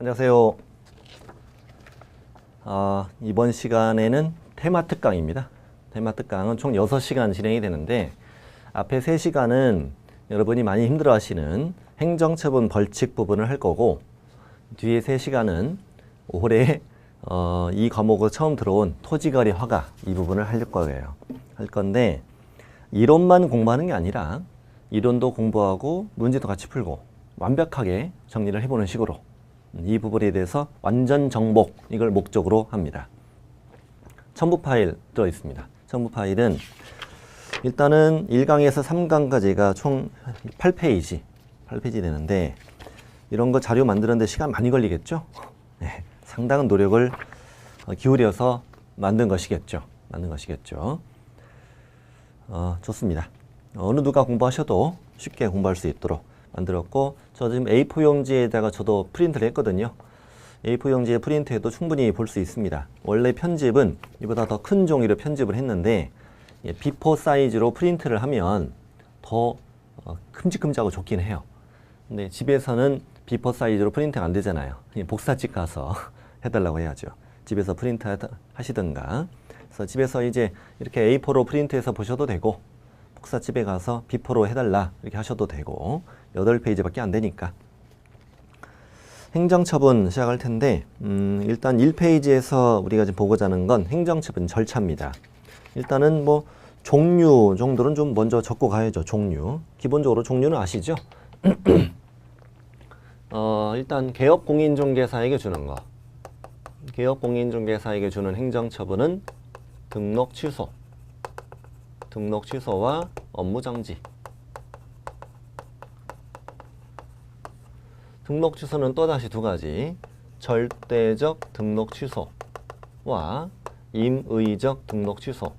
안녕하세요. 이번 시간에는 테마 특강입니다. 테마 특강은 총 6시간 진행이 되는데 앞에 3시간은 여러분이 많이 힘들어 하시는 행정처분 벌칙 부분을 할 거고 뒤에 3시간은 올해 이 과목으로 처음 들어온 토지거래 허가 이 부분을 할 거예요. 할 건데 이론만 공부하는 게 아니라 이론도 공부하고 문제도 같이 풀고 완벽하게 정리를 해보는 식으로 이 부분에 대해서 완전 정복 이걸 목적으로 합니다. 첨부 파일 들어 있습니다. 첨부 파일은 일단은 1강에서 3강까지가 총 8페이지 되는데 이런 거 자료 만드는데 시간 많이 걸리겠죠? 네, 상당한 노력을 기울여서 만든 것이겠죠. 좋습니다. 어느 누가 공부하셔도 쉽게 공부할 수 있도록 만들었고 저 지금 A4 용지에다가 저도 프린트를 했거든요. A4 용지에 프린트해도 충분히 볼 수 있습니다. 원래 편집은 이보다 더 큰 종이로 편집을 했는데 B4 사이즈로 프린트를 하면 더 큼직큼직하고 좋긴 해요. 근데 집에서는 B4 사이즈로 프린트가 안 되잖아요. 복사집 가서 해달라고 해야죠. 집에서 프린트 하시든가. 그래서 집에서 이제 이렇게 A4로 프린트해서 보셔도 되고 복사집에 가서 B4로 해달라 이렇게 하셔도 되고 8페이지밖에 안 되니까. 행정처분 시작할 텐데 일단 1페이지에서 우리가 지금 보고자 하는 건 행정처분 절차입니다. 일단은 뭐 종류 정도는 좀 먼저 적고 가야죠. 종류. 기본적으로 종류는 아시죠? 일단 개업공인중개사에게 주는 거. 개업공인중개사에게 주는 행정처분은 등록 취소와 업무정지. 등록 취소는 또다시 두 가지. 절대적 등록 취소와 임의적 등록 취소.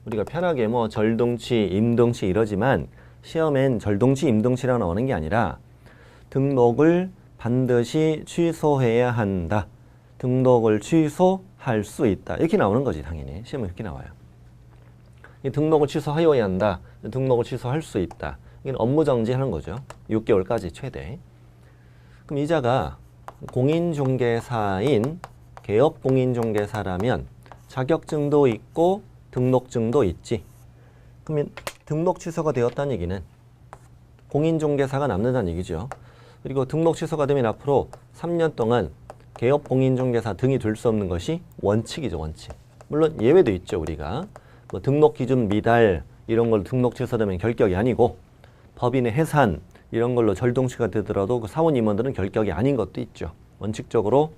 우리가 편하게 뭐 절등치, 임등치 이러지만 시험엔 절등치, 임등치라고 나오는 게 아니라 등록을 반드시 취소해야 한다. 등록을 취소할 수 있다. 이렇게 나오는 거지 당연히. 시험은 이렇게 나와요. 이 등록을 취소하여야 한다. 등록을 취소할 수 있다. 이건 업무정지하는 거죠. 6개월까지 최대. 그럼 이자가 공인중개사인 개업공인중개사라면 자격증도 있고 등록증도 있지. 그러면 등록 취소가 되었다는 얘기는 공인중개사가 남는다는 얘기죠. 그리고 등록 취소가 되면 앞으로 3년 동안 개업공인중개사 등이 될 수 없는 것이 원칙이죠. 원칙. 물론 예외도 있죠. 우리가 뭐 등록 기준 미달 이런 걸로 등록 취소되면 결격이 아니고 법인의 해산 이런 걸로 절동치가 되더라도 그 사원 임원들은 결격이 아닌 것도 있죠. 원칙적으로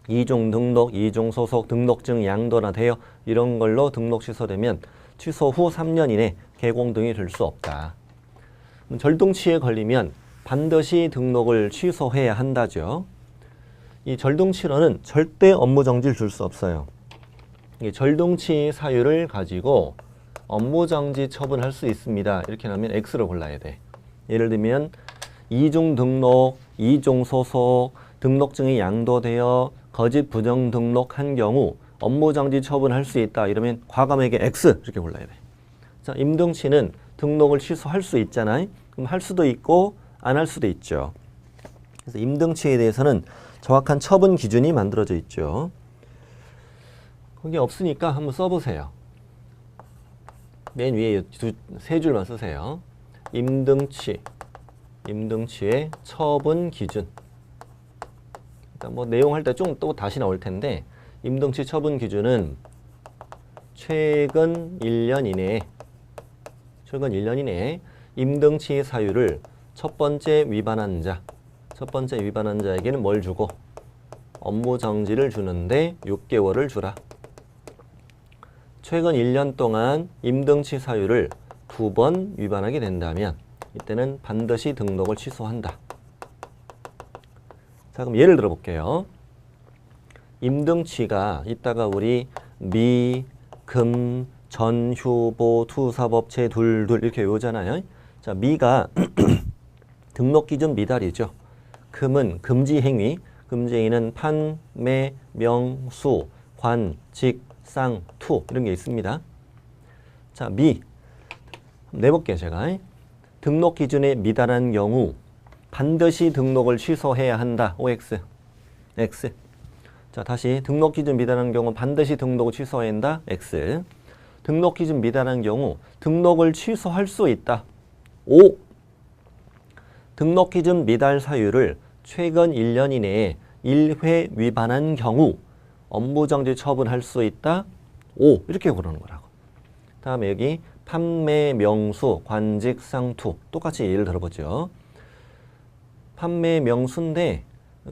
이중 등록, 이중 소속, 등록증 양도나 대여 이런 걸로 등록 취소되면 취소 후 3년 이내 개공 등이 될 수 없다. 절동치에 걸리면 반드시 등록을 취소해야 한다죠. 이 절동치로는 절대 업무정지를 줄 수 없어요. 이 절동치 사유를 가지고 업무정지 처분할 수 있습니다. 이렇게 하면 X를 골라야 돼. 예를 들면 이중 등록, 이중 소속, 등록증이 양도되어 거짓 부정 등록한 경우 업무정지 처분할 수 있다. 이러면 과감하게 X 이렇게 골라야 돼. 자, 임등치는 등록을 취소할 수 있잖아요. 그럼 할 수도 있고 안 할 수도 있죠. 그래서 임등치에 대해서는 정확한 처분 기준이 만들어져 있죠. 그게 없으니까 한번 써보세요. 맨 위에 세 줄만 쓰세요. 임등치의 처분 기준. 일단 뭐 내용 할 때 좀 또 다시 나올 텐데 임등치 처분 기준은 최근 1년 이내에 임등치 사유를 첫 번째 위반한 자에게는 뭘 주고 업무정지를 주는데 6개월을 주라. 최근 1년 동안 임등치 사유를 2번 위반하게 된다면 이때는 반드시 등록을 취소한다. 자, 그럼 예를 들어 볼게요. 임등치가 이따가 우리 미, 금, 전, 휴, 보, 투, 사법체, 둘 이렇게 외우잖아요. 자, 미가 등록기준 미달이죠. 금은 금지행위, 금지행위는 판, 매, 명, 수, 관, 직, 상, 투 이런 게 있습니다. 자, 미 내볼게요. 제가 등록 기준에 미달한 경우 반드시 등록을 취소해야 한다. OX. X. 자, 다시 등록 기준 미달하는 경우 반드시 등록을 취소해야 한다. X. 등록 기준 미달하는 경우 등록을 취소할 수 있다. O. 등록 기준 미달 사유를 최근 1년 이내에 1회 위반한 경우 업무정지 처분할 수 있다. O. 이렇게 그러는 거라고. 다음에 여기 판매 명수, 관직 상투. 똑같이 예를 들어보죠. 판매 명수인데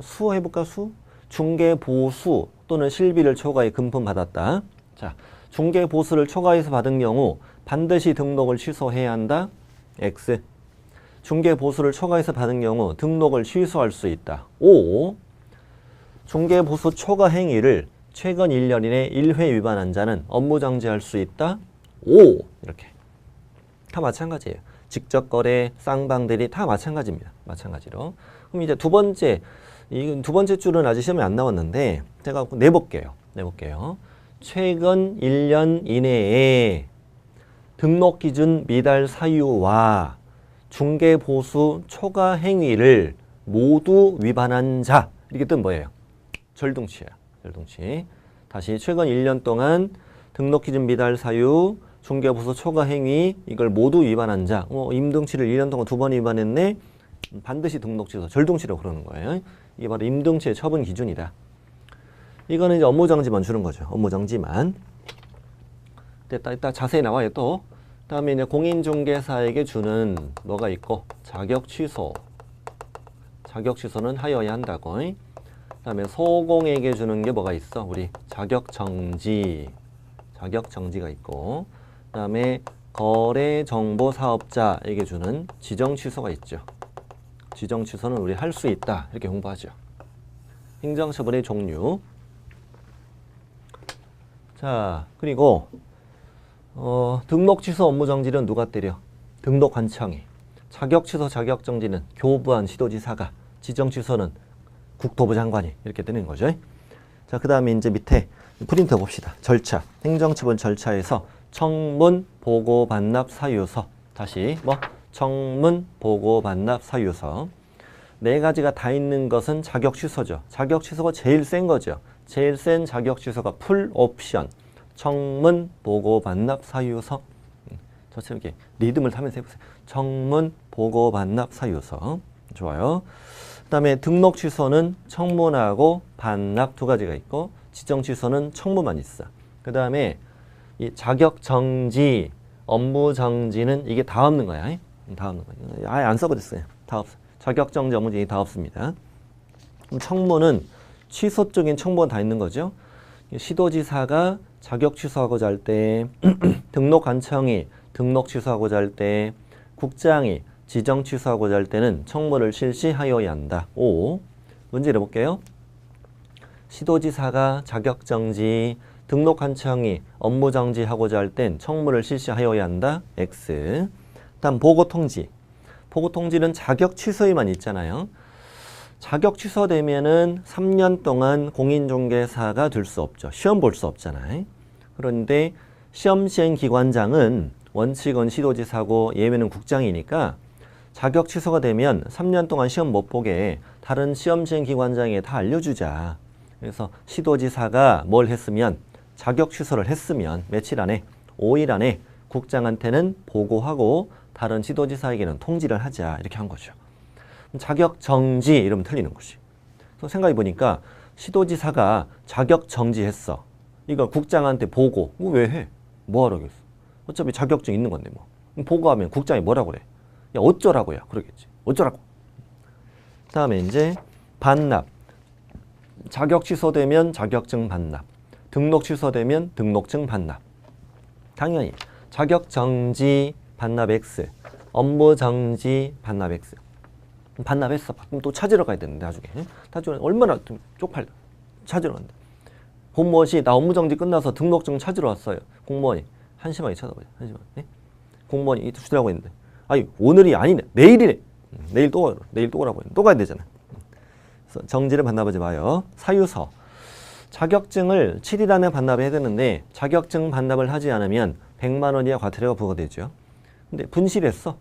수 해볼까? 수? 중개 보수 또는 실비를 초과해 금품 받았다. 자, 중개 보수를 초과해서 받은 경우 반드시 등록을 취소해야 한다. X. 중개 보수를 초과해서 받은 경우 등록을 취소할 수 있다. O. 중개 보수 초과 행위를 최근 1년 이내 1회 위반한 자는 업무 정지할 수 있다. O. 이렇게. 다 마찬가지예요. 직접 거래, 쌍방대리 다 마찬가지입니다. 마찬가지로. 그럼 이제 두 번째 줄은 아직 시험에 안 나왔는데 제가 내볼게요. 최근 1년 이내에 등록 기준 미달 사유와 중개 보수 초과 행위를 모두 위반한 자. 이게 뜻 뭐예요? 절동치야. 절동치. 다시 최근 1년 동안 등록 기준 미달 사유, 중개 보수 초과 행위 이걸 모두 위반한 자. 임등치를 1년 동안 2번 위반했네. 반드시 등록 취소. 절동치라고 그러는 거예요. 이게 바로 임등치의 처분 기준이다. 이거는 이제 업무 정지만 주는 거죠. 업무 정지만. 됐다. 이따 자세히 나와요 또. 다음에 이제 공인중개사에게 주는 뭐가 있고 자격 취소. 자격 취소는 하여야 한다고. 그다음에 소공에게 주는 게 뭐가 있어? 우리 자격 정지. 자격 정지가 있고. 그다음에 거래 정보 사업자에게 주는 지정 취소가 있죠. 지정 취소는 우리 할 수 있다. 이렇게 공부하죠. 행정처분의 종류. 자, 그리고 등록 취소 업무 정지는 누가 때려? 등록관청이. 자격 취소 자격 정지는 교부한 시도지사가. 지정 취소는 국토부 장관이 이렇게 되는 거죠. 자, 그 다음에 이제 밑에 프린트 봅시다. 절차. 행정처분 절차에서 청문 보고 반납 사유서. 다시 청문 보고 반납 사유서. 네 가지가 다 있는 것은 자격 취소죠. 자격 취소가 제일 센 거죠. 제일 센 자격 취소가 풀 옵션. 청문 보고 반납 사유서. 저처럼 이렇게 리듬을 타면서 해보세요. 청문 보고 반납 사유서. 좋아요. 그 다음에 등록 취소는 청문하고 반납 두 가지가 있고 지정 취소는 청문만 있어. 그 다음에 이 자격 정지, 업무 정지는 이게 다 없는 거야. 다 없는 거야. 아예 안 써버렸어요. 다 없어. 자격 정지, 업무 정지 다 없습니다. 그럼 청문은 취소 쪽인 청문은 다 있는 거죠. 시도지사가 자격 취소하고자 할 때, 등록관청이 등록 취소하고자 할 때, 국장이 지정 취소하고자 할 때는 청문을 실시하여야 한다. 5. 문제 내볼게요. 시도지사가 자격 정지, 등록관청이 업무 정지하고자 할 땐 청문을 실시하여야 한다. X. 다음 보고통지. 보고통지는 자격 취소에만 있잖아요. 자격 취소되면은 3년 동안 공인중개사가 될 수 없죠. 시험 볼 수 없잖아요. 그런데 시험 시행 기관장은 원칙은 시도지사고 예외는 국장이니까 자격 취소가 되면 3년 동안 시험 못 보게 다른 시험 시행 기관장에 다 알려주자. 그래서 시도지사가 뭘 했으면 자격 취소를 했으면 며칠 안에 5일 안에 국장한테는 보고하고 다른 시도지사에게는 통지를 하자. 이렇게 한 거죠. 자격 정지 이러면 틀리는 거지. 그래서 생각해 보니까 시도지사가 자격 정지했어. 이거 국장한테 보고. 왜 해? 뭐 하라겠어? 어차피 자격증 있는 건데 뭐. 보고하면 국장이 뭐라고 그래? 야 어쩌라고요? 그러겠지. 어쩌라고. 다음에 이제 반납. 자격 취소되면 자격증 반납. 등록 취소되면 등록증 반납. 당연히 자격 정지 반납 X. 업무 정지 반납 X. 반납했어. 그럼 또 찾으러 가야 되는데 나중에. 나중에 얼마나 좀 쪽팔려. 찾으러 간다. 공무원이 나 업무정지 끝나서 등록증 찾으러 왔어요. 공무원이 한심하게 쳐다봐요. 한심하게. 네? 공무원이 주라고 했는데 아니 오늘이 아니네. 내일이네. 내일 또 오라고 했는데 또 가야 되잖아. 그래서 정지를 반납하지 마요. 사유서. 자격증을 7일 안에 반납해야 되는데 자격증 반납을 하지 않으면 100만 원 이하 과태료가 부과되죠. 근데 분실했어.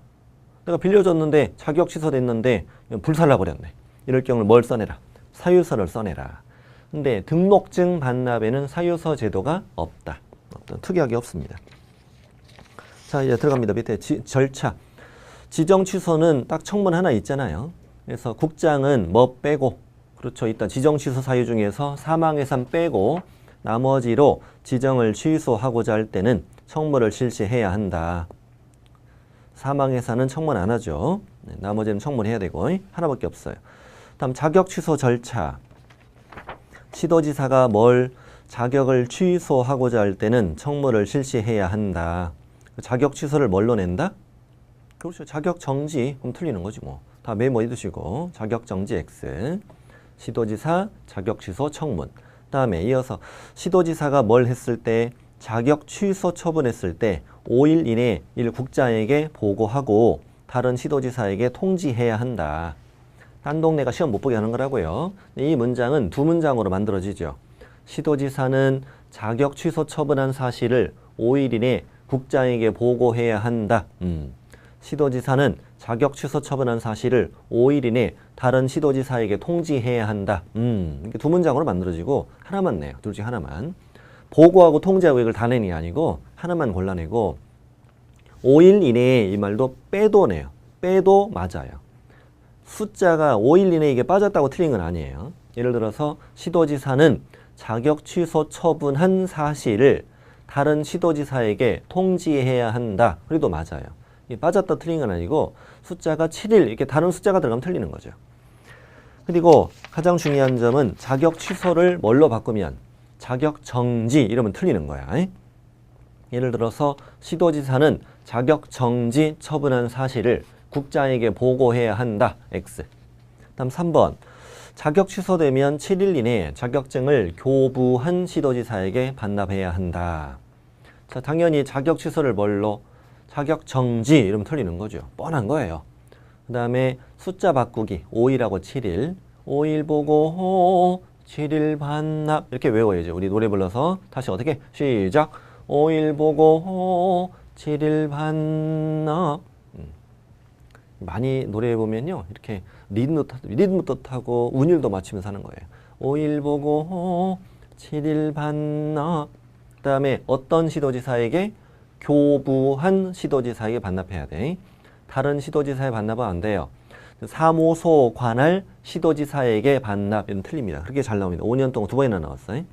내가 빌려줬는데 자격 취소됐는데 불살라 버렸네. 이럴 경우는 뭘 써내라. 사유서를 써내라. 근데 등록증 반납에는 사유서 제도가 없다. 어떤 특이하게 없습니다. 자, 이제 들어갑니다. 밑에 절차. 지정 취소는 딱 청문 하나 있잖아요. 그래서 국장은 뭐 빼고, 그렇죠. 일단 지정 취소 사유 중에서 사망해산 빼고 나머지로 지정을 취소하고자 할 때는 청문을 실시해야 한다. 사망해산은 청문 안 하죠. 네, 나머지는 청문해야 되고 하나밖에 없어요. 다음 자격 취소 절차. 시도지사가 뭘 자격을 취소하고자 할 때는 청문을 실시해야 한다. 자격 취소를 뭘로 낸다? 그렇죠. 자격 정지. 그럼 틀리는 거지 뭐. 다 메모해 두시고 자격 정지 X. 시도지사 자격 취소 청문. 다음에 이어서 시도지사가 뭘 했을 때 자격 취소 처분했을 때 5일 이내에 국장에게 보고하고 다른 시도지사에게 통지해야 한다. 딴 동네가 시험 못 보게 하는 거라고요. 이 문장은 두 문장으로 만들어지죠. 시도지사는 자격 취소 처분한 사실을 5일 이내에 국장에게 보고해야 한다. 시도지사는 자격 취소 처분한 사실을 5일 이내에 다른 시도지사에게 통지해야 한다. 이렇게 두 문장으로 만들어지고 하나만 내요. 둘 중에 하나만. 보고하고 통지하고 이걸 다 내니 아니고 하나만 골라내고 5일 이내에 이 말도 빼도 내요. 빼도 맞아요. 숫자가 5일 이내에 이게 빠졌다고 틀린 건 아니에요. 예를 들어서 시도지사는 자격 취소 처분한 사실을 다른 시도지사에게 통지해야 한다. 그래도 맞아요. 이게 빠졌다 틀린 건 아니고 숫자가 7일 이렇게 다른 숫자가 들어가면 틀리는 거죠. 그리고 가장 중요한 점은 자격 취소를 뭘로 바꾸면 자격 정지 이러면 틀리는 거야. 예를 들어서 시도지사는 자격 정지 처분한 사실을 국장에게 보고해야 한다. X. 다음 3번. 자격 취소되면 7일 이내에 자격증을 교부한 시도지사에게 반납해야 한다. 자, 당연히 자격 취소를 뭘로? 자격 정지 이러면 틀리는 거죠. 뻔한 거예요. 그 다음에 숫자 바꾸기 5일하고 7일. 5일 보고 7일 반납 이렇게 외워야죠. 우리 노래 불러서 다시 어떻게? 시작. 5일 보고 7일 반납. 많이 노래해 보면요. 이렇게 리듬도 타고 운율도 맞추면서 하는 거예요. 5일 보고 7일 반납. 그 다음에 어떤 시도지사에게? 교부한 시도지사에게 반납해야 돼. 다른 시도지사에 반납은 안 돼요. 사무소 관할 시도지사에게 반납. 이건 틀립니다. 그렇게 잘 나옵니다. 5년 동안 2번이나 나왔어요.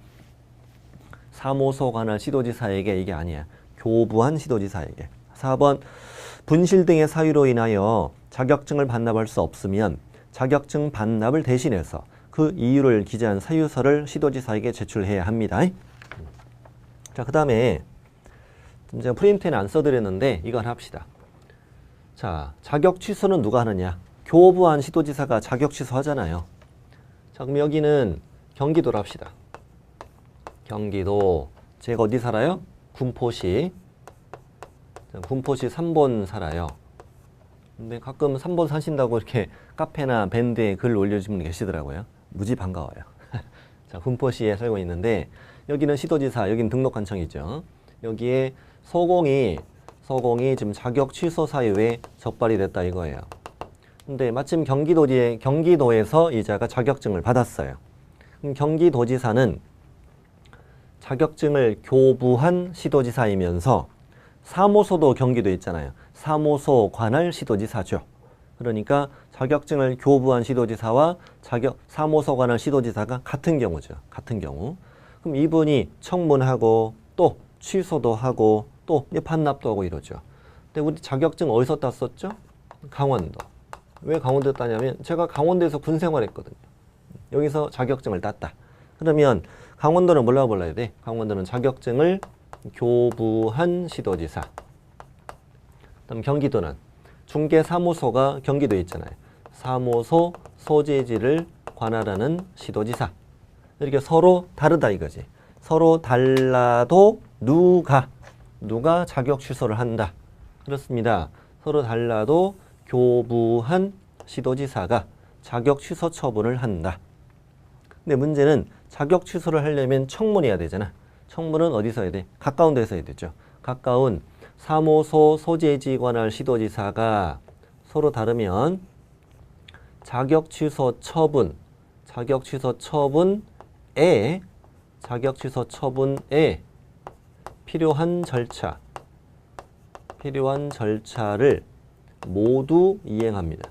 사무소 관할 시도지사에게 이게 아니야. 교부한 시도지사에게. 4번. 분실 등의 사유로 인하여 자격증을 반납할 수 없으면 자격증 반납을 대신해서 그 이유를 기재한 사유서를 시도지사에게 제출해야 합니다. 자, 그 다음에 제가 프린트에는 안 써드렸는데 이걸 합시다. 자, 자격 취소는 누가 하느냐? 교부한 시도지사가 자격 취소하잖아요. 자, 그럼 여기는 경기도로 합시다. 경기도. 제가 어디 살아요? 군포시. 군포시 3번 살아요. 근데 가끔 3번 사신다고 이렇게 카페나 밴드에 글 올려주신 분 계시더라고요. 무지 반가워요. 자, 군포시에 살고 있는데 여기는 시도지사, 여기는 등록관청이죠. 여기에 소공이 지금 자격 취소 사유에 적발이 됐다 이거예요. 근데 마침 경기도에서 이자가 자격증을 받았어요. 그럼 경기도지사는 자격증을 교부한 시도지사이면서 사무소도 경기도에 있잖아요. 사무소 관할 시도지사죠. 그러니까 자격증을 교부한 시도지사와 사무소 관할 시도지사가 같은 경우죠. 같은 경우. 그럼 이분이 청문하고 또 취소도 하고 또 반납도 하고 이러죠. 근데 우리 자격증 어디서 땄었죠? 강원도. 왜 강원도에 따냐면 제가 강원도에서 군 생활했거든요. 여기서 자격증을 땄다. 그러면 강원도는 뭐라고 불러야 돼? 강원도는 자격증을 교부한 시도지사. 그다음 경기도는 중개사무소가 경기도에 있잖아요. 사무소 소재지를 관할하는 시도지사. 이렇게 서로 다르다 이거지. 서로 달라도 누가 자격 취소를 한다. 그렇습니다. 서로 달라도 교부한 시도지사가 자격 취소 처분을 한다. 근데 문제는 자격 취소를 하려면 청문해야 되잖아. 청문은 어디서 해야 돼? 가까운 데서 해야 되죠. 가까운 사무소 소재지 관할 시도지사가 서로 다르면 자격 취소 처분, 자격 취소 처분에 필요한 절차를 모두 이행합니다.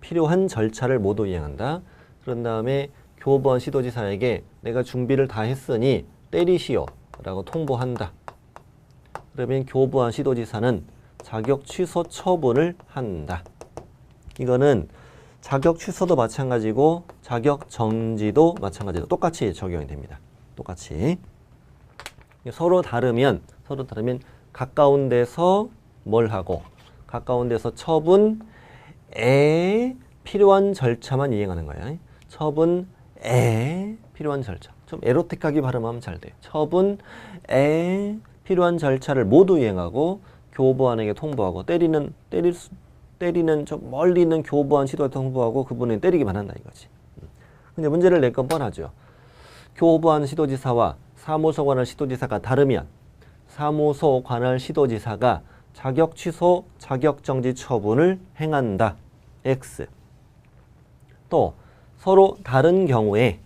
필요한 절차를 모두 이행한다. 그런 다음에 교부원 시도지사에게 내가 준비를 다 했으니 때리시오 라고 통보한다. 그러면 교부원 시도지사는 자격 취소 처분을 한다. 이거는 자격 취소도 마찬가지고 자격 정지도 마찬가지로 똑같이 적용이 됩니다. 똑같이. 서로 다르면 가까운 데서 뭘 하고 가까운 데서 처분에 필요한 절차만 이행하는 거야. 처분에 필요한 절차. 좀 에로틱하게 발음하면 잘 돼요. 처분에 필요한 절차를 모두 이행하고 교부원에게 통보하고 때리는 좀 멀리 있는 교부원 시도에 통보하고 그분은 때리기만 한다 이거지. 근데 문제를 낼 건 뻔하죠. 교부원 시도지사와 사무소 관할 시도지사가 다르면 사무소 관할 시도지사가 자격 취소, 자격 정지 처분을 행한다. X. 또 서로 다른 경우에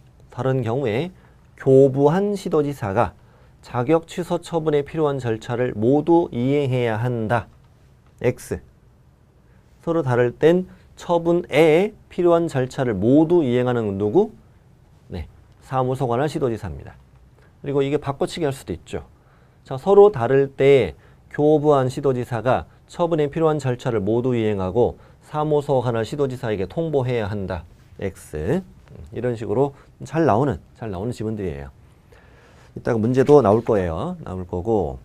교부한 시도지사가 자격 취소 처분에 필요한 절차를 모두 이행해야 한다. X. 서로 다를 땐 처분에 필요한 절차를 모두 이행하는 누구? 네, 사무소 관할 시도지사입니다. 그리고 이게 바꿔치기 할 수도 있죠. 자, 서로 다를 때 교부한 시도지사가 처분에 필요한 절차를 모두 이행하고 사무소 관할 시도지사에게 통보해야 한다. X. 이런 식으로 잘 나오는 지문들이에요. 이따가 문제도 나올 거예요. 나올 거고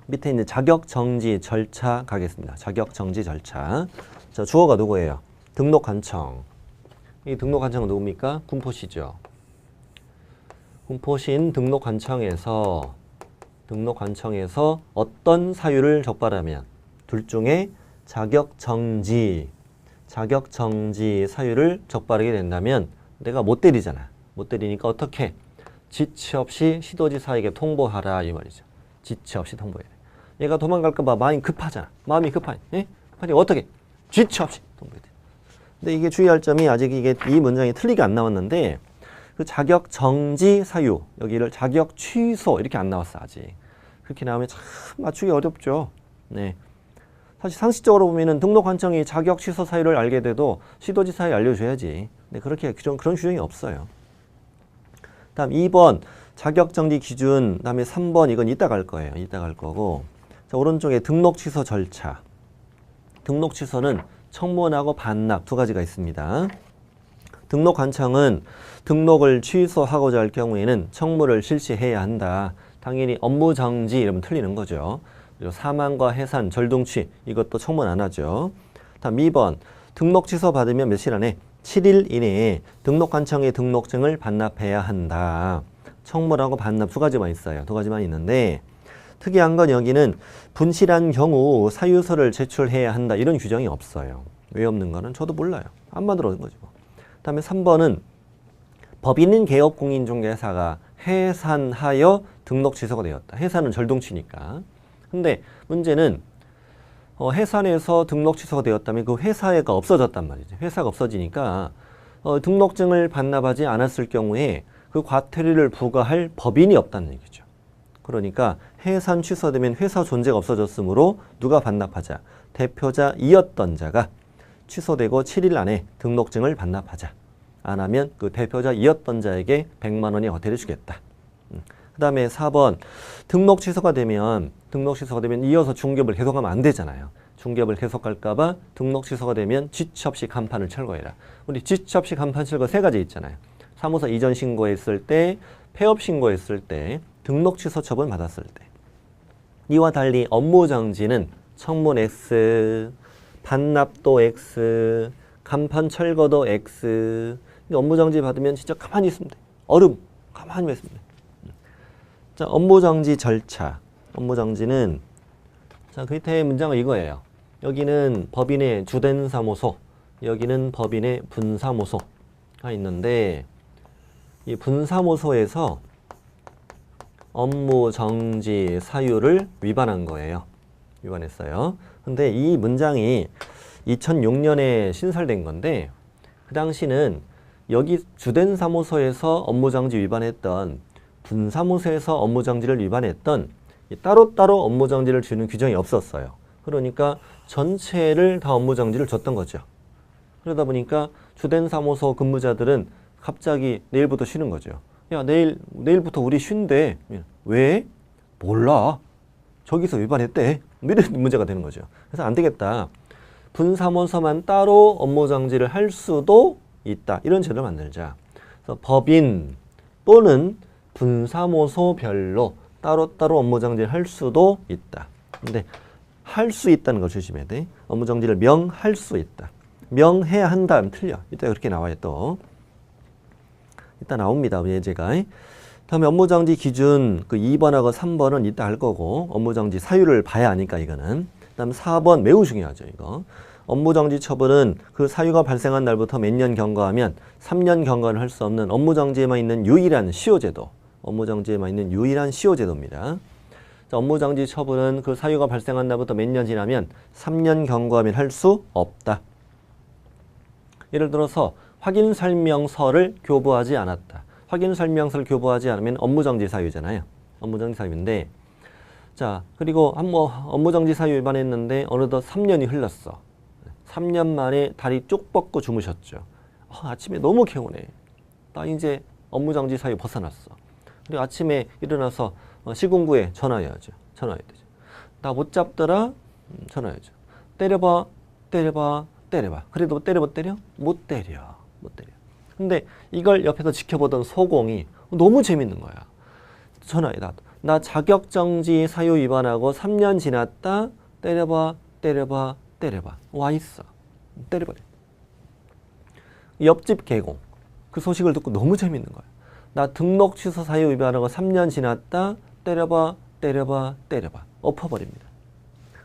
밑에 있는 자격 정지 절차 가겠습니다. 자격 정지 절차. 자, 주어가 누구예요? 등록관청. 이 등록관청은 누굽니까? 군포시죠. 군포시인 등록관청에서 어떤 사유를 적발하면 둘 중에 자격 정지 사유를 적발하게 된다면 내가 못 때리잖아. 못 때리니까 어떻게? 지체 없이 시도지사에게 통보하라 이 말이죠. 지체 없이 통보해야 돼. 얘가 도망갈까 봐 마음이 급하잖아. 마음이 급하니. 예? 아니 어떻게? 지체 없이 통보해야 돼. 근데 이게 주의할 점이 아직 이게 이 문장이 틀리게 안 나왔는데 그 자격 정지 사유 여기를 자격 취소 이렇게 안 나왔어 아직. 그렇게 나오면 참 맞추기 어렵죠. 네. 사실 상식적으로 보면은 등록관청이 자격 취소 사유를 알게 돼도 시도지사에 알려줘야지. 네, 그렇게 그런 규정이 없어요. 다음 2번 자격정지 기준, 다음에 3번 이건 이따 갈 거예요. 이따 갈 거고. 자, 오른쪽에 등록 취소 절차. 등록 취소는 청문하고 반납 두 가지가 있습니다. 등록관청은 등록을 취소하고자 할 경우에는 청문을 실시해야 한다. 당연히 업무정지 이러면 틀리는 거죠. 그리고 사망과 해산, 절동취 이것도 청문 안 하죠. 다음 2번 등록 취소 받으면 며칠 안에 7일 이내에 등록관청의 등록증을 반납해야 한다. 청문하고 반납 두 가지만 있어요. 두 가지만 있는데 특이한 건 여기는 분실한 경우 사유서를 제출해야 한다. 이런 규정이 없어요. 왜 없는 거는 저도 몰라요. 안 만들어진 거죠. 다음에 3번은 법인인 개업공인중개사가 해산하여 등록 취소가 되었다. 해산은 절동치니까. 근데 문제는 해산해서 등록 취소가 되었다면 그 회사가 없어졌단 말이죠. 회사가 없어지니까 등록증을 반납하지 않았을 경우에 그 과태료를 부과할 법인이 없다는 얘기죠. 그러니까 해산 취소되면 회사 존재가 없어졌으므로 누가 반납하자? 대표자이었던 자가 취소되고 7일 안에 등록증을 반납하자. 안 하면 그 대표자이었던 자에게 100만 원의 과태료 주겠다. 그 다음에 4번 등록 취소가 되면 이어서 중개업을 계속하면 안 되잖아요. 중개업을 계속할까 봐 등록 취소가 되면 지체 없이 간판을 철거해라. 우리 지체 없이 간판 철거 세 가지 있잖아요. 사무소 이전 신고했을 때, 폐업 신고했을 때, 등록 취소 처분 받았을 때. 이와 달리 업무 정지는 청문 X, 반납도 X, 간판 철거도 X. 업무 정지 받으면 진짜 가만히 있으면 돼. 얼음 가만히 있으면 돼. 자, 업무 정지 절차. 업무 정지는 자, 그 밑에 문장은 이거예요. 여기는 법인의 주된 사무소, 여기는 법인의 분사무소가 있는데 이 분사무소에서 업무 정지 사유를 위반한 거예요. 위반했어요. 근데 이 문장이 2006년에 신설된 건데 그 당시는 여기 주된 사무소에서 업무정지 위반했던 분사무소에서 업무정지를 위반했던 따로따로 업무정지를 주는 규정이 없었어요. 그러니까 전체를 다 업무정지를 줬던 거죠. 그러다 보니까 주된 사무소 근무자들은 갑자기 내일부터 쉬는 거죠. 야, 내일부터 우리 쉰대. 왜? 몰라. 저기서 위반했대. 이런 문제가 되는 거죠. 그래서 안 되겠다. 분사무소만 따로 업무정지를 할 수도 있다. 이런 제도를 만들자. 그래서 법인 또는 분사무소별로 따로따로 업무정지를 할 수도 있다. 근데 할 수 있다는 걸 조심해야 돼. 업무정지를 명할 수 있다. 명해야 한다 하면 틀려. 이따 그렇게 나와요 또. 이따 나옵니다. 예제가. 다음에 업무정지 기준 그 2번하고 3번은 이따 할 거고 업무정지 사유를 봐야 하니까 이거는. 다음 4번 매우 중요하죠. 이거. 업무정지 처분은 그 사유가 발생한 날부터 몇 년 경과하면 3년 경과를 할 수 없는 업무정지에만 있는 유일한 시효제도. 업무정지에만 있는 유일한 시효제도입니다. 업무정지 처분은 그 사유가 발생한 날부터 몇 년 지나면 3년 경과하면 할 수 없다. 예를 들어서 확인설명서를 교부하지 않았다. 확인설명서를 교부하지 않으면 업무정지 사유잖아요. 업무정지 사유인데 자 그리고 업무정지 사유 위반했는데 어느덧 3년이 흘렀어. 3년 만에 다리 쭉 뻗고 주무셨죠. 아침에 너무 개운해. 나 이제 업무정지 사유 벗어났어. 그리고 아침에 일어나서 시군구에 전화해야죠. 전화해야 되죠. 나 못 잡더라? 전화해야죠. 때려봐. 그래도 때려? 못 때려. 근데 이걸 옆에서 지켜보던 소공이 너무 재밌는 거야. 전화해. 나 자격정지 사유 위반하고 3년 지났다. 때려봐. 와 있어. 때려버려. 옆집 개공. 그 소식을 듣고 너무 재밌는 거야. 나 등록 취소 사유 위반하고 3년 지났다. 때려봐. 엎어버립니다.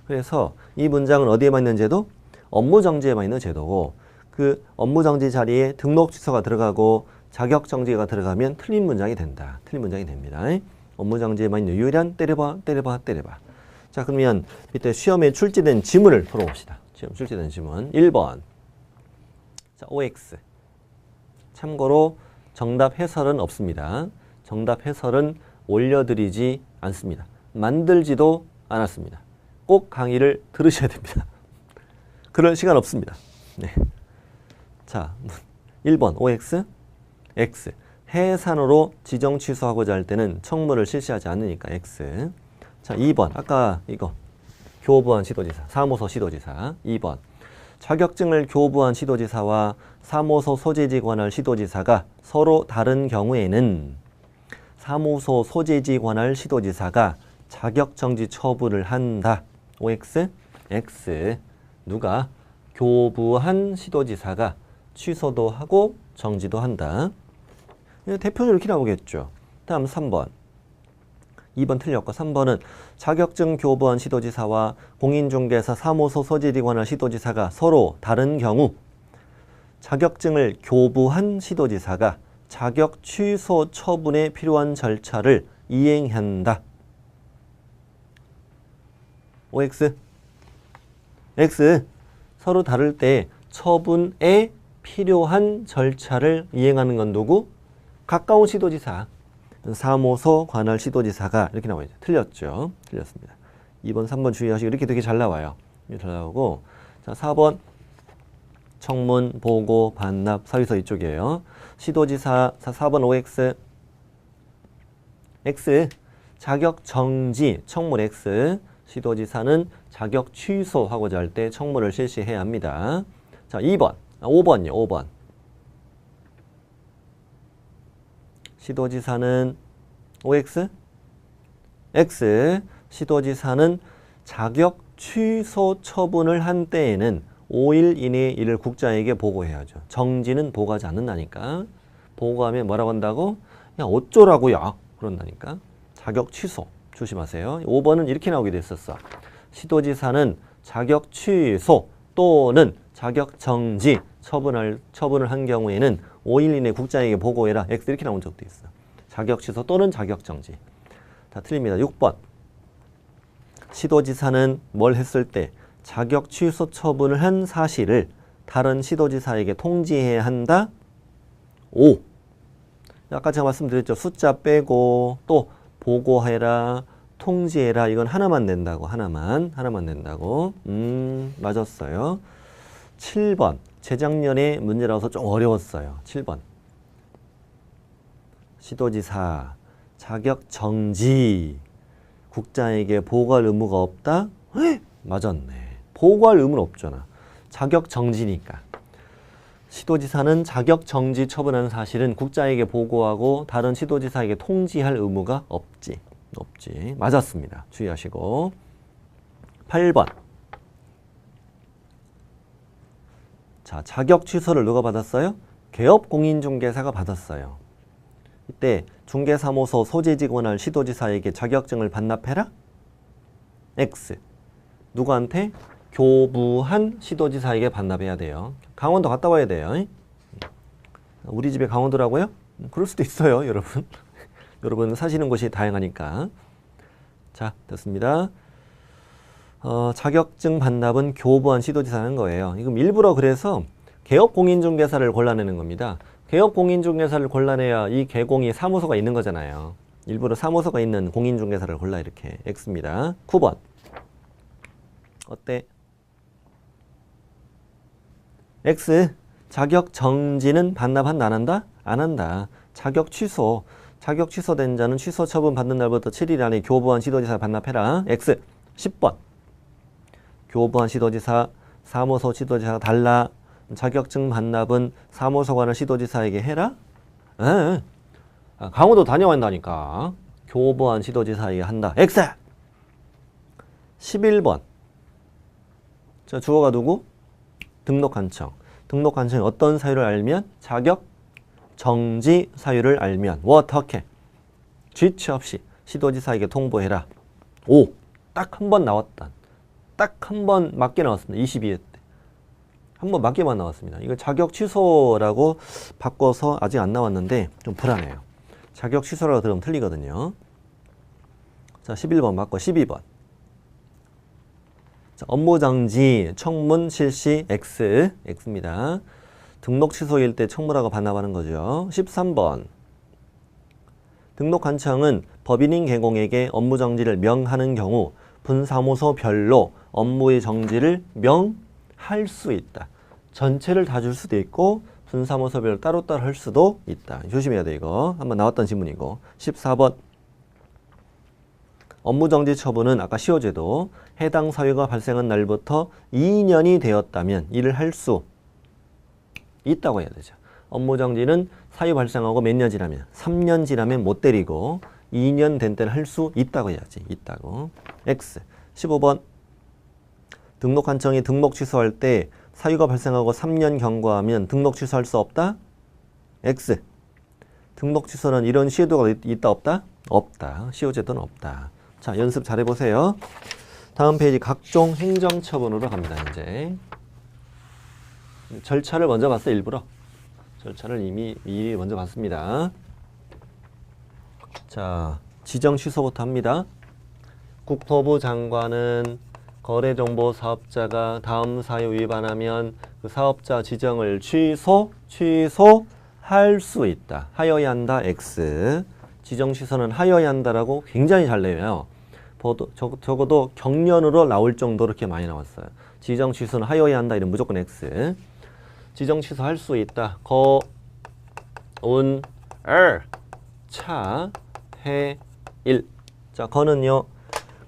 그래서 이 문장은 어디에만 있는 제도? 업무정지에만 있는 제도고 그 업무정지 자리에 등록 취소가 들어가고 자격정지가 들어가면 틀린 문장이 된다. 틀린 문장이 됩니다. 업무정지에만 있는 유일한 때려봐. 자 그러면 이때 시험에 출제된 지문을 풀어봅시다. 시험 출제된 지문 1번 자, OX 참고로 정답 해설은 없습니다. 정답 해설은 올려드리지 않습니다. 만들지도 않았습니다. 꼭 강의를 들으셔야 됩니다. 그럴 시간 없습니다. 네. 자, 1번 OX X 해산으로 지정 취소하고자 할 때는 청문을 실시하지 않으니까 X. 자, 2번 아까 이거 교부한 시도지사, 사무소 시도지사. 2번 자격증을 교부한 시도지사와 사무소 소재지 관할 시도지사가 서로 다른 경우에는 사무소 소재지 관할 시도지사가 자격정지 처분을 한다. OX, X. 누가? 교부한 시도지사가 취소도 하고 정지도 한다. 대표는 이렇게 나오겠죠. 다음 3번. 2번 틀렸고 3번은 자격증 교부한 시도지사와 공인중개사 사무소 소재지 관할 시도지사가 서로 다른 경우 자격증을 교부한 시도지사가 자격 취소 처분에 필요한 절차를 이행한다. OX X 서로 다를 때 처분에 필요한 절차를 이행하는 건 누구? 가까운 시도지사 사무소 관할 시도지사가 이렇게 나와요. 틀렸죠. 틀렸습니다. 2번 3번 주의하시고 이렇게 되게 잘 나와요. 잘 나오고 자 4번 청문, 보고, 반납, 사유서 이쪽이에요. 시도지사 4번 OX X 자격 정지 청문 X 시도지사는 자격 취소하고자 할 때 청문을 실시해야 합니다. 자 2번 5번이요. 5번 시도지사는 OX X 시도지사는 자격 취소 처분을 한 때에는 5일 이내에 이를 국장에게 보고해야죠. 정지는 보고하지 않는다니까. 보고하면 뭐라고 한다고? 야 어쩌라고요? 그런다니까. 자격 취소 조심하세요. 5번은 이렇게 나오게 됐었어. 시도지사는 자격 취소 또는 자격 정지 처분을 한 경우에는 5일 이내 국장에게 보고해라. X 이렇게 나온 적도 있어. 자격 취소 또는 자격 정지. 다 틀립니다. 6번. 시도지사는 뭘 했을 때 자격 취소 처분을 한 사실을 다른 시도지사에게 통지해야 한다. 5. 아까 제가 말씀드렸죠. 숫자 빼고 또 보고해라, 통지해라. 이건 하나만 낸다고. 하나만 낸다고. 맞았어요. 7번. 재작년에 문제라서 좀 어려웠어요. 7번. 시도지사 자격 정지. 국장에게 보고할 의무가 없다? 맞았네. 보고할 의무는 없잖아. 자격 정지니까. 시도지사는 자격 정지 처분한 사실은 국장에게 보고하고 다른 시도지사에게 통지할 의무가 없지. 맞았습니다. 주의하시고. 8번. 자, 자격 취소를 누가 받았어요? 개업공인중개사가 받았어요. 이때 중개사무소 소재직 원할 시도지사에게 자격증을 반납해라? X. 누구한테? 교부한 시도지사에게 반납해야 돼요. 강원도 갔다 와야 돼요. 우리 집에 강원도라고요? 그럴 수도 있어요, 여러분. 여러분 사시는 곳이 다양하니까. 자, 됐습니다. 자격증 반납은 교부한 시도지사 하는 거예요. 이건 일부러 그래서 개업공인중개사를 골라내는 겁니다. 개업공인중개사를 골라내야 이 개공이 사무소가 있는 거잖아요. 일부러 사무소가 있는 공인중개사를 골라 이렇게. X입니다. 9번. 어때? X. 자격 정지는 반납한다 안 한다? 안 한다. 자격 취소. 자격 취소된 자는 취소 처분 받는 날부터 7일 안에 교부한 시도지사 반납해라. X. 10번. 교부한 시도지사, 사무소 시도지사가 달라. 자격증 반납은 사무소 관할 시도지사에게 해라? 강원도 다녀왔다니까. 교부한 시도지사에게 한다. X! 11번. 자, 주어가 누구? 등록한청. 등록한청이 어떤 사유를 알면? 자격 정지 사유를 알면 어떻게? 지체 없이 시도지사에게 통보해라. 5. 딱 한 번 나왔다. 딱 한 번 맞게 나왔습니다. 22회 때. 한 번 맞게만 나왔습니다. 이거 자격 취소라고 바꿔서 아직 안 나왔는데 좀 불안해요. 자격 취소라고 들으면 틀리거든요. 자, 11번 맞고 12번. 자, 업무정지, 청문 실시 X, X입니다. 등록 취소일 때 청문하고 반납하는 거죠. 13번. 등록한청은 법인인 개공에게 업무정지를 명하는 경우 분사무소별로 업무의 정지를 명할 수 있다. 전체를 다 줄 수도 있고 분사무소별로 따로따로 할 수도 있다. 조심해야 돼 이거. 한번 나왔던 질문이고. 14번. 업무정지 처분은 아까 시효제도 해당 사유가 발생한 날부터 2년이 되었다면 일을 할 수 있다고 해야 되죠. 업무정지는 사유 발생하고 몇 년 지나면 3년 지나면 못 때리고 2년 된 때는 할 수 있다고 해야지. 있다고. X. 15번. 등록한청이 등록 취소할 때 사유가 발생하고 3년 경과하면 등록 취소할 수 없다? X. 등록 취소는 이런 시효도가 있다 없다? 없다. 시효제도는 없다. 자, 연습 잘 해보세요. 다음 페이지 각종 행정처분으로 갑니다. 이제 절차를 먼저 봤어요. 일부러. 절차를 이미 미리 먼저 봤습니다. 자, 지정 취소부터 합니다. 국토부 장관은 거래정보 사업자가 다음 사유 위반하면 그 사업자 지정을 취소할 수 있다. 하여야 한다. X. 지정 취소는 하여야 한다라고 굉장히 잘 내요. 적어도 경련으로 나올 정도로 이렇게 많이 나왔어요. 지정 취소는 하여야 한다. 이런 무조건 X. 지정 취소할 수 있다. 일. 자, 거는요.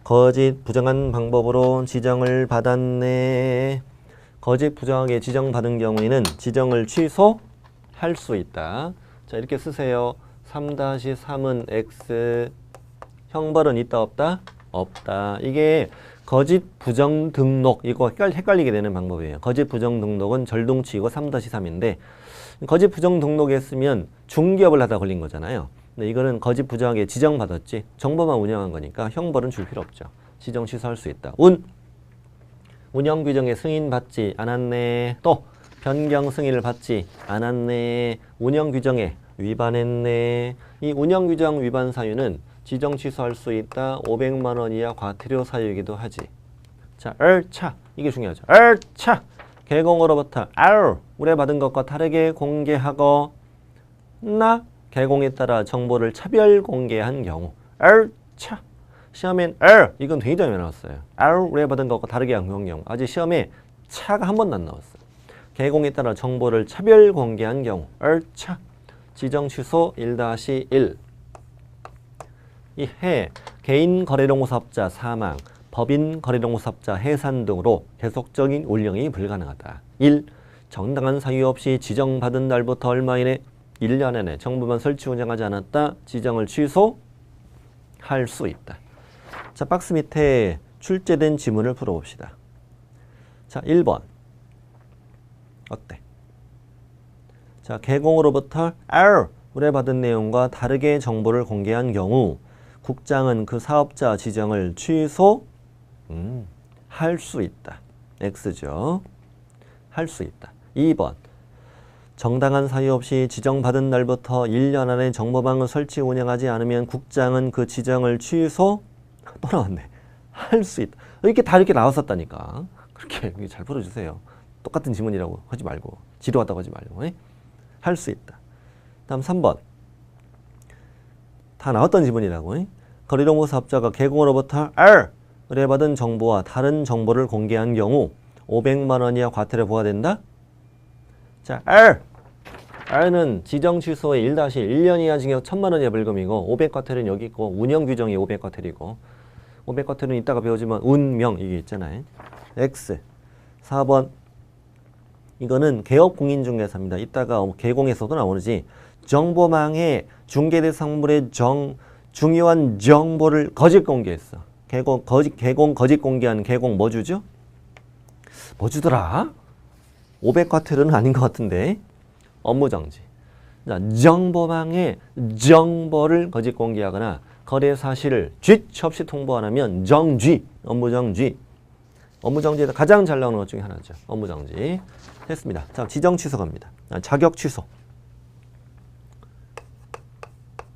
거짓 부정한 방법으로 지정을 받았네. 거짓 부정하게 지정받은 경우에는 지정을 취소할 수 있다. 자, 이렇게 쓰세요. 3-3은 X. 형벌은 있다 없다? 없다. 이게 거짓 부정 등록 이거 헷갈리게 되는 방법이에요. 거짓 부정 등록은 절동치이고 3-3인데 거짓 부정 등록했으면 중개업을 하다 걸린 거잖아요. 근데 이거는 거짓 부정하게 지정받았지 정보만 운영한 거니까 형벌은 줄 필요 없죠. 지정 취소할 수 있다. 운영 규정에 승인 받지 않았네. 또 변경 승인을 받지 않았네. 운영 규정에 위반했네. 이 운영 규정 위반 사유는 지정 취소할 수 있다. 500만 원 이하 과태료 사유이기도 하지. 자, 차 이게 중요하죠. 차 개공으로부터 의뢰받은 것과 다르게 공개하거나 개공에 따라 정보를 차별 공개한 경우. 차. 시험엔 이건 굉장히 많이 나왔어요. 의뢰받은 것과 다르게 한 경우. 아직 시험에 차가 한 번도 안 나왔어요. 개공에 따라 정보를 차별 공개한 경우. 차. 지정 취소 1-1. 이 해 개인 거래동사업자 사망, 법인 거래동사업자 해산 등으로 계속적인 운영이 불가능하다. 1. 정당한 사유 없이 지정받은 날부터 얼마 이내 1년 안에 정부만 설치 운영하지 않았다. 지정을 취소할 수 있다. 자, 박스 밑에 출제된 지문을 풀어봅시다. 자, 1번. 어때? 자, 개공으로부터 의뢰받은 내용과 다르게 정보를 공개한 경우 국장은 그 사업자 지정을 취소 할 수 있다. X죠. 할 수 있다. 2번. 정당한 사유 없이 지정받은 날부터 1년 안에 정보방을 설치 운영하지 않으면 국장은 그 지정을 취소 또 나왔네. 할 수 있다. 이렇게 다 이렇게 나왔었다니까. 그렇게 잘 풀어주세요. 똑같은 지문이라고 하지 말고 지루하다고 하지 말고. 할 수 있다. 다음 3번. 다 나왔던 지문이라고. 거래동호 사업자가 개공으로부터 의뢰받은 정보와 다른 정보를 공개한 경우 500만 원 이하 과태료 부과된다. 자, R는 지정 취소의 1-1년 이하 징역 1000만 원 이하 벌금이고 500 과태료는 여기 있고 운영 규정이 500 과태료이고 500 과태료는 이따가 배우지만 운명 이게 있잖아요. X 4번. 이거는 개업공인중개사입니다. 이따가 개공에서도 나오지. 정보망에 중개대상물의 중요한 정보를 거짓 공개했어. 개공 거짓 공개한 개공 뭐 주죠? 뭐 주더라? 500 과태료는 아닌 것 같은데. 업무정지. 자, 정보망에 정보를 거짓 공개하거나 거래 사실을 쥐 없이 통보 안 하면 정쥐, 업무정지. 업무정지에서 가장 잘 나오는 것 중에 하나죠. 업무정지. 했습니다. 자, 지정 취소 갑니다. 자격 취소.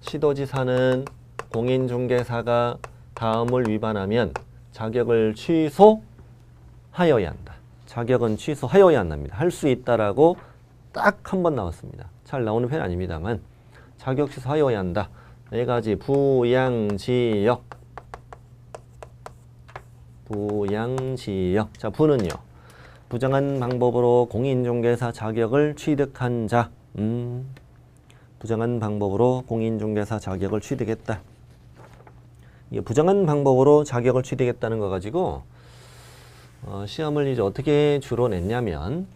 시도지사는 공인중개사가 다음을 위반하면 자격을 취소하여야 한다. 자격은 취소하여야 한답니다. 할 수 있다라고 딱 한 번 나왔습니다. 잘 나오는 편 아닙니다만 자격 취소하여야 한다. 네 가지 부양지역. 부양지역. 자, 부는요. 부정한 방법으로 공인중개사 자격을 취득한 자. 부정한 방법으로 공인중개사 자격을 취득했다. 이게 부정한 방법으로 자격을 취득했다는 거 가지고 시험을 이제 어떻게 주로 냈냐면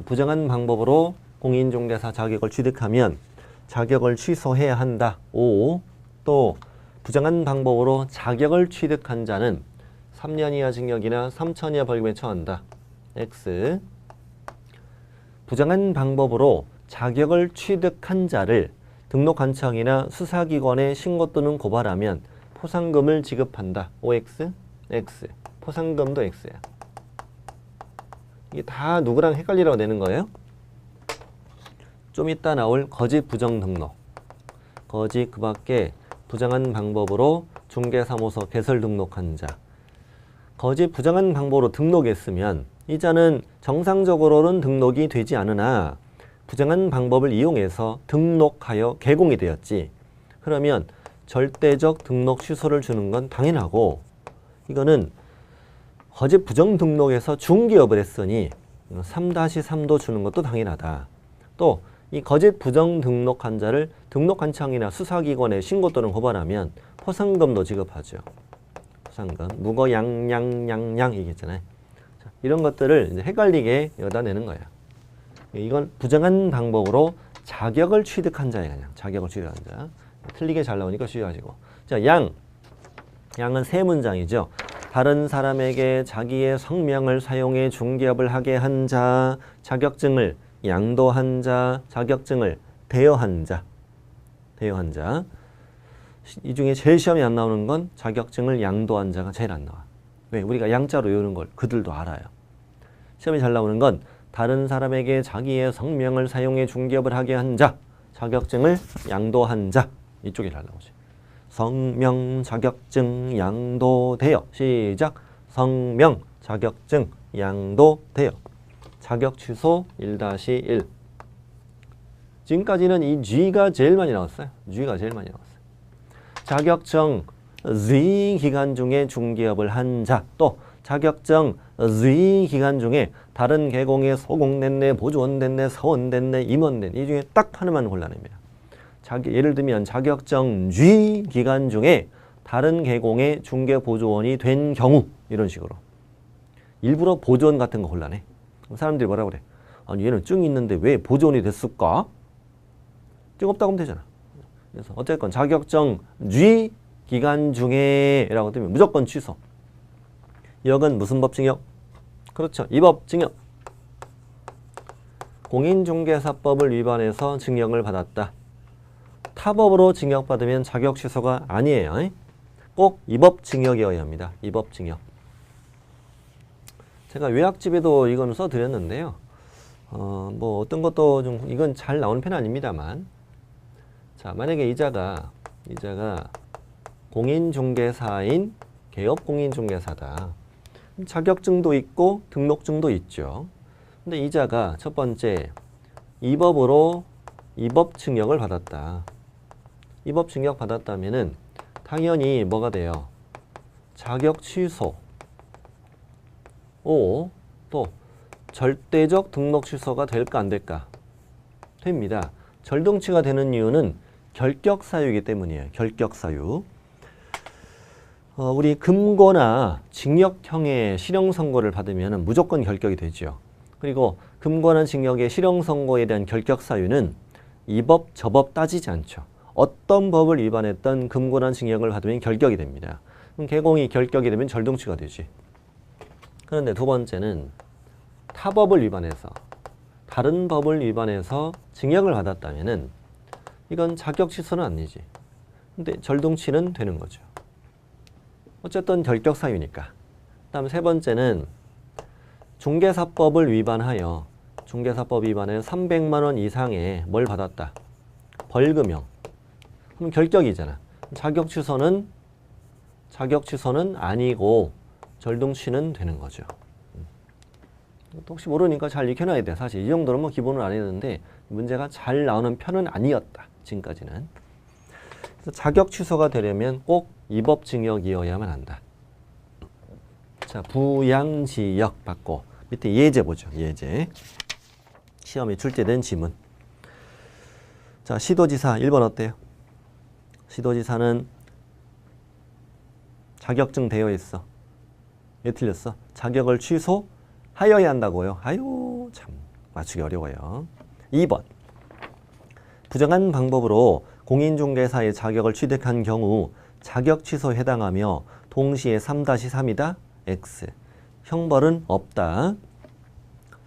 부정한 방법으로 공인중개사 자격을 취득하면 자격을 취소해야 한다. 5. 또 부정한 방법으로 자격을 취득한 자는 3년 이하 징역이나 3천 이하 벌금에 처한다. X. 부정한 방법으로 자격을 취득한 자를 등록관청이나 수사기관에 신고 또는 고발하면 포상금을 지급한다. OX, X. 포상금도 X야. 이게 다 누구랑 헷갈리라고 내는 거예요? 좀 이따 나올 거짓 부정 등록. 거짓 그 밖에 부정한 방법으로 중개사무소 개설 등록한 자. 거짓 부정한 방법으로 등록했으면 이 자는 정상적으로는 등록이 되지 않으나 부정한 방법을 이용해서 등록하여 개공이 되었지. 그러면 절대적 등록 취소를 주는 건 당연하고 이거는 거짓 부정 등록에서 중개업을 했으니 3-3도 주는 것도 당연하다. 또 이 거짓 부정 등록한 자를 등록관청이나 수사기관에 신고 또는 고발하면 포상금도 지급하죠. 포상금, 무거 양양양양 이겠잖아요. 자, 이런 것들을 이제 헷갈리게 여기다 내는 거야. 이건 부정한 방법으로 자격을 취득한 자예요. 그냥 자격을 취득한 자. 틀리게 잘 나오니까 주의하시고. 자, 양은 세 문장이죠. 다른 사람에게 자기의 성명을 사용해 중개업을 하게 한 자, 자격증을 양도한 자, 자격증을 대여한 자. 대여한 자. 이 중에 제일 시험에 안 나오는 건 자격증을 양도한 자가 제일 안 나와. 왜? 우리가 양자로 외우는 걸 그들도 알아요. 시험에 잘 나오는 건 다른 사람에게 자기의 성명을 사용해 중개업을 하게 한 자, 자격증을 양도한 자. 이쪽이 잘 나오지. 성명, 자격증, 양도되어. 시작. 성명, 자격증, 양도되어. 자격 취소 1-1. 지금까지는 이 G가 제일 많이 나왔어요. G가 제일 많이 나왔어요. 자격증 Z 기간 중에 중개업을 한 자, 또 자격증 Z 기간 중에 다른 계공에 소공됐네, 보조원됐네, 서원됐네, 임원됐네, 이 중에 딱 하나만 골라냅니다. 예를 들면 자격증 G 기간 중에 다른 계공에 중개보조원이 된 경우, 이런 식으로 일부러 보조원 같은 거 골라내. 사람들이 뭐라고 그래? 아니 얘는 증이 있는데 왜 보조원이 됐을까? 증 없다고 하면 되잖아. 그래서 어쨌건 자격증 G 기간 중에 라고 뜨면 무조건 취소. 역은 무슨 법 징역? 그렇죠. 이 법 징역. 공인중개사법을 위반해서 징역을 받았다. 타법으로 징역받으면 자격 취소가 아니에요. 꼭 이 법 징역이어야 합니다. 이 법 징역. 제가 요약집에도 이건 써드렸는데요. 뭐 어떤 것도 좀 이건 잘 나오는 편 아닙니다만, 자 만약에 이자가 공인중개사인 개업공인중개사다. 자격증도 있고 등록증도 있죠. 근데 이자가 첫 번째 이 법으로 이 법 징역을 받았다. 이 법 징역 받았다면은 당연히 뭐가 돼요? 자격 취소. 또 절대적 등록 취소가 될까 안 될까? 됩니다. 절등치가 되는 이유는 결격 사유이기 때문이에요. 결격 사유. 우리 금고나 징역형의 실형 선고를 받으면 무조건 결격이 되죠. 그리고 금고나 징역의 실형 선고에 대한 결격 사유는 이 법, 저 법 따지지 않죠. 어떤 법을 위반했던 금고나 징역을 받으면 결격이 됩니다. 그럼 개공이 결격이 되면 절등치가 되지. 그런데 두 번째는 타법을 위반해서, 다른 법을 위반해서 징역을 받았다면은 이건 자격 취소는 아니지. 근데 절등치는 되는 거죠. 어쨌든 결격 사유니까. 다음 세 번째는 중개사법을 위반하여, 중개사법 위반에 300만 원 이상의 뭘 받았다? 벌금형. 그럼 결격이잖아. 자격 취소는 아니고 절등치는 되는 거죠. 혹시 모르니까 잘 익혀놔야 돼. 사실 이 정도는 뭐 기본으로 안 했는데 문제가 잘 나오는 편은 아니었다. 지금까지는. 그래서 자격 취소가 되려면 꼭 이 법 징역이어야만 한다. 자, 부양지역 받고 밑에 예제 보죠. 예제. 시험에 출제된 지문. 자, 시도지사 1번 어때요? 시도지사는 자격증 되어 있어. 왜 틀렸어? 자격을 취소하여야 한다고요. 아유 참 맞추기 어려워요. 2번 부정한 방법으로 공인중개사의 자격을 취득한 경우 자격 취소에 해당하며 동시에 3-3이다. X. 형벌은 없다.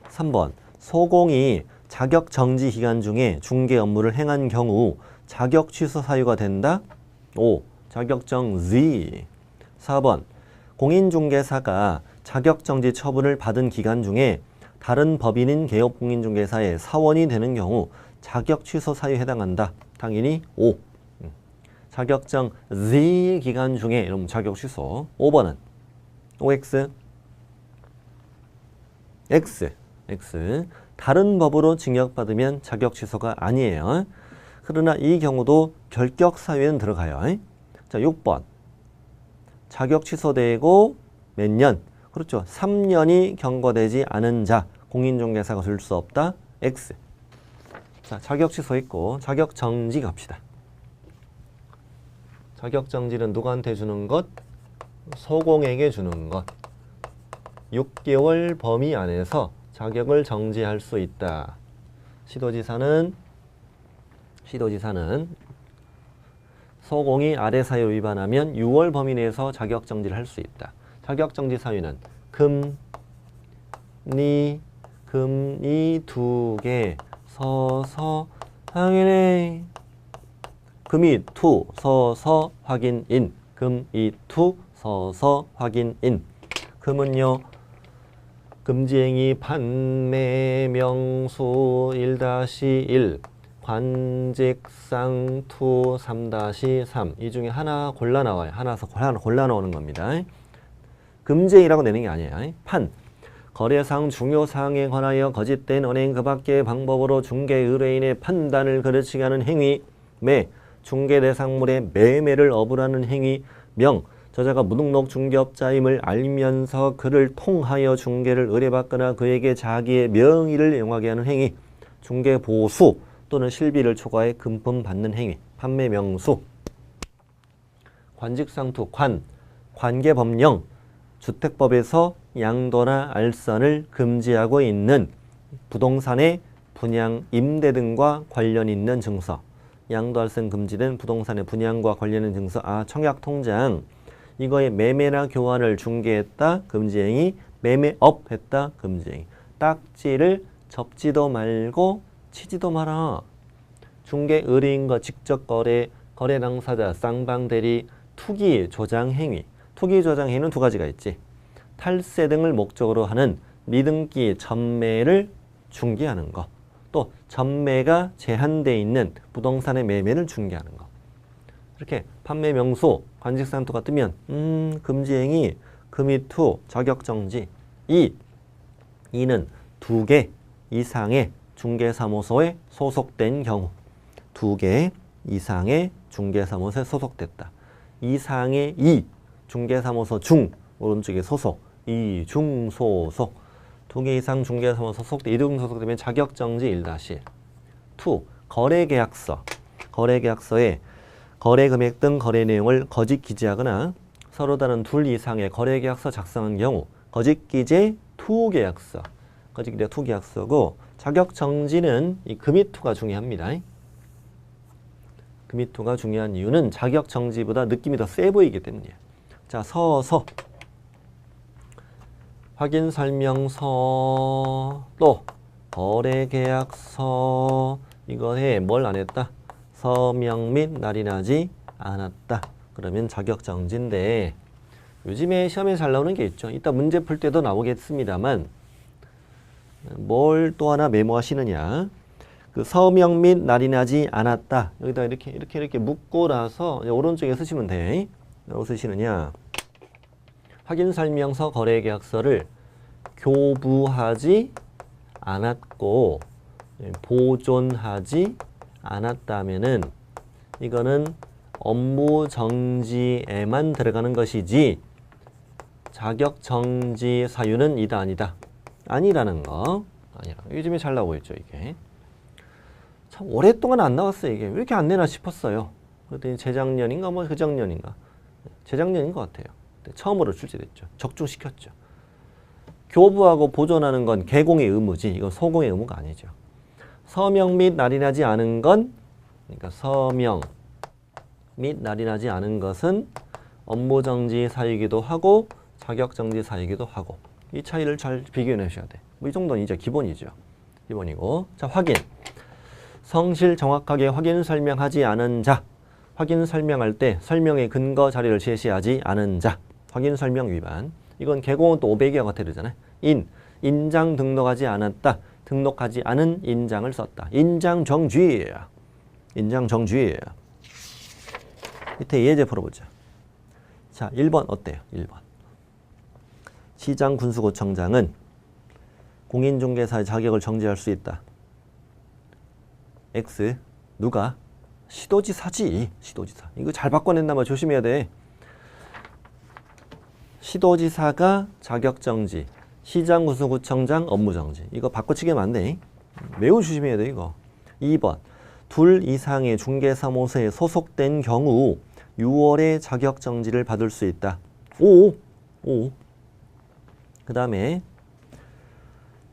3번 소공이 자격 정지 기간 중에 중개 업무를 행한 경우 자격 취소 사유가 된다. 5. 자격정 Z. 4번 공인중개사가 자격정지 처분을 받은 기간 중에 다른 법인인 개업공인중개사의 사원이 되는 경우 자격 취소 사유에 해당한다. 당연히 5. 자격정 Z 기간 중에 이러면 자격 취소. 5번은 OX. X. 다른 법으로 징역받으면 자격 취소가 아니에요. 그러나 이 경우도 결격 사유에는 들어가요. 자, 6번. 자격 취소되고 몇 년? 그렇죠. 3년이 경과되지 않은 자, 공인중개사가 줄 수 없다. X. 자, 자격 취소 있고 자격 정지 갑시다. 자격 정지는 누구한테 주는 것? 소공에게 주는 것. 6개월 범위 안에서 자격을 정지할 수 있다. 시도지사는 소공이 아래 사유 위반하면 6월 범위 내에서 자격 정지를 할 수 있다. 자격 정지 사유는 금, 니 두 개, 서서 확인해. 금이 투, 서서 확인인. 금이 투, 서서 확인인. 금은요. 금지행위 판매 명수 1-1 관직상 투 3-3 이 중에 하나 골라 나와요. 하나 골라 나오는 겁니다. 금지행위라고 내는 게 아니에요. 판. 거래상 중요사항에 관하여 거짓된 언행 그 밖의 방법으로 중개 의뢰인의 판단을 그르치게 하는 행위, 매, 중개 대상물의 매매를 어불하는 행위, 명, 저자가 무등록 중개업자임을 알면서 그를 통하여 중개를 의뢰받거나 그에게 자기의 명의를 이용하게 하는 행위, 중개 보수 또는 실비를 초과해 금품 받는 행위, 판매 명수, 관직상투, 관계법령, 주택법에서 양도나 알선을 금지하고 있는 부동산의 분양, 임대 등과 관련 있는 증서, 양도, 알선 금지된 부동산의 분양과 관련 있는 증서, 청약통장, 이거의 매매나 교환을 중개했다, 금지행위, 매매업 했다, 금지행위. 딱지를 접지도 말고 치지도 마라. 중개 의뢰인과 직접 거래, 거래 당사자, 쌍방대리, 투기 조장 행위. 투기 조장 행위는 두 가지가 있지. 탈세 등을 목적으로 하는 미등기 전매를 중개하는 거. 또 전매가 제한되어 있는 부동산의 매매를 중개하는 거. 이렇게 판매 명수, 관직상투가 뜨면 금지행위, 금이투, 자격정지. 이는 2개 이상의 중개사무소에 소속된 경우. 2개 이상의 중개사무소에 소속됐다. 이상의 중개사무소 중, 오른쪽에 소속, 중소속. 2개 이상 중개사무소 소속돼, 이등 소속되면 자격정지 1-1. 2. 거래계약서. 거래계약서에 거래금액 등 거래 내용을 거짓 기재하거나 서로 다른 2 이상의 거래계약서 작성한 경우 거짓기재 투계약서. 거짓기재 투계약서고 자격정지는 이 금이투가 중요합니다. 금이투가 중요한 이유는 자격정지보다 느낌이 더 세 보이기 때문이에요. 자, 서서 확인설명서 또 거래계약서 이거에 뭘 안 했다? 서명 및 날인하지 않았다. 그러면 자격정지인데 요즘에 시험에 잘 나오는 게 있죠. 이따 문제 풀 때도 나오겠습니다만 뭘 또 하나 메모하시느냐. 그 서명 및 날인하지 않았다. 여기다 이렇게 묶고 나서 오른쪽에 쓰시면 돼. 뭐라고 쓰시느냐. 확인설명서 거래계약서를 교부하지 않았고 보존하지 않았다면은 이거는 업무 정지에만 들어가는 것이지 자격 정지 사유는 이다 아니다. 아니라는 거. 아니라. 요즘에 잘 나오고 있죠, 이게. 참 오랫동안 안 나왔어요, 이게. 왜 이렇게 안 내나 싶었어요. 그랬더니 재작년인가 뭐 그작년인가. 재작년인 것 같아요. 처음으로 출제됐죠. 적중시켰죠. 교부하고 보존하는 건 개공의 의무지. 이건 소공의 의무가 아니죠. 서명 및 날인하지 않은 건, 그러니까 서명 및 날인하지 않은 것은 업무정지 사유이기도 하고 자격정지 사유이기도 하고 이 차이를 잘 비교해 주셔야 돼. 뭐 이 정도는 이제 기본이죠. 기본이고. 자, 확인. 성실 정확하게 확인 설명하지 않은 자. 확인 설명할 때 설명의 근거 자료를 제시하지 않은 자. 확인 설명 위반. 이건 개공은 또 500이와 같아 그러잖아요. 인장 등록하지 않았다. 등록하지 않은 인장을 썼다. 인장 정지. 인장 정지. 밑에 예제 풀어보자. 자, 1번 어때요? 1번. 시장 군수구청장은 공인중개사의 자격을 정지할 수 있다. X. 누가? 시도지사지. 시도지사. 이거 잘 바꿔낸다면 조심해야 돼. 시도지사가 자격정지. 시장군수구청장 업무정지. 이거 바꿔치기면 안 돼. 매우 조심해야 돼, 이거. 2번. 2 이상의 중개사무소에 소속된 경우 6월에 자격정지를 받을 수 있다. 5. 그 다음에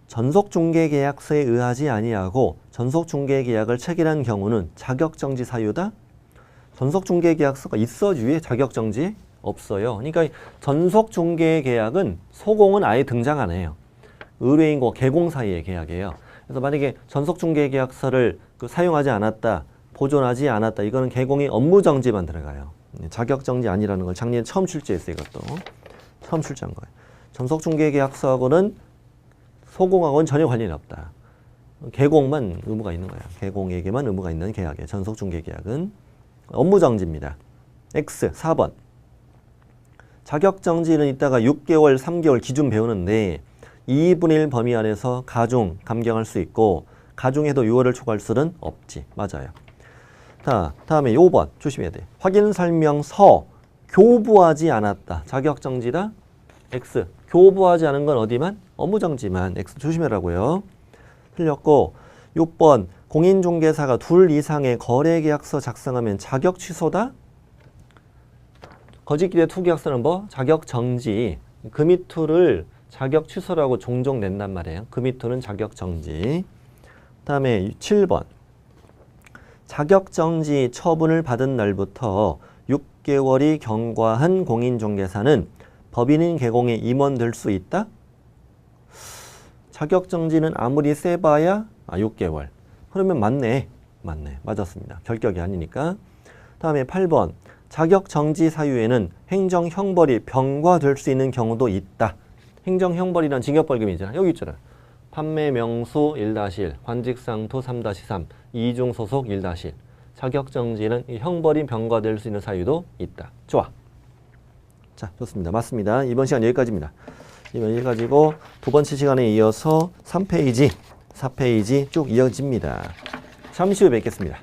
전속중개계약서에 의하지 아니하고 전속중개계약을 체결한 경우는 자격정지 사유다. 전속중개계약서가 있어주에 자격정지 없어요. 그러니까 전속중개계약은 소공은 아예 등장 안 해요. 의뢰인과 개공 사이의 계약이에요. 그래서 만약에 전속중개계약서를 사용하지 않았다, 보존하지 않았다, 이거는 개공이 업무정지만 들어가요. 자격정지 아니라는 걸 작년에 처음 출제했어요. 이것도 처음 출제한 거예요. 전속중개계약서하고는 소공하고는 전혀 관련이 없다. 개공만 의무가 있는 거야. 개공에게만 의무가 있는 계약이에요. 전속중개계약은 업무정지입니다. X 4번. 자격정지는 이따가 6개월, 3개월 기준 배우는데 2분의 1 범위 안에서 가중, 감경할 수 있고 가중해도 6월을 초과할 수는 없지. 맞아요. 자, 다음에 5번 조심해야 돼. 확인 설명서 교부하지 않았다. 자격정지다. X. 교부하지 않은 건 어디만? 업무정지만. X 조심해라고요. 틀렸고 6번 공인중개사가 둘 이상의 거래계약서 작성하면 자격 취소다. 거짓기대 투계약서는 뭐? 자격 정지. 금이투를 자격 취소라고 종종 낸단 말이에요. 금이투는 자격 정지. 다음에 7번. 자격 정지 처분을 받은 날부터 6개월이 경과한 공인중개사는 법인인 개공에 임원될 수 있다? 자격 정지는 아무리 세봐야 6개월. 그러면 맞네. 맞네. 맞았습니다. 결격이 아니니까. 다음에 8번. 자격 정지 사유에는 행정 형벌이 병과될 수 있는 경우도 있다. 행정 형벌이란 징역벌금이잖아. 여기 있잖아. 판매 명수 1-1, 관직상투 3-3, 이중 소속 1-1. 자격 정지는 형벌이 병과될 수 있는 사유도 있다. 좋아. 자, 좋습니다. 맞습니다. 이번 시간 여기까지입니다. 이번 여기까지고 두 번째 시간에 이어서 3페이지, 4페이지 쭉 이어집니다. 잠시 후에 뵙겠습니다.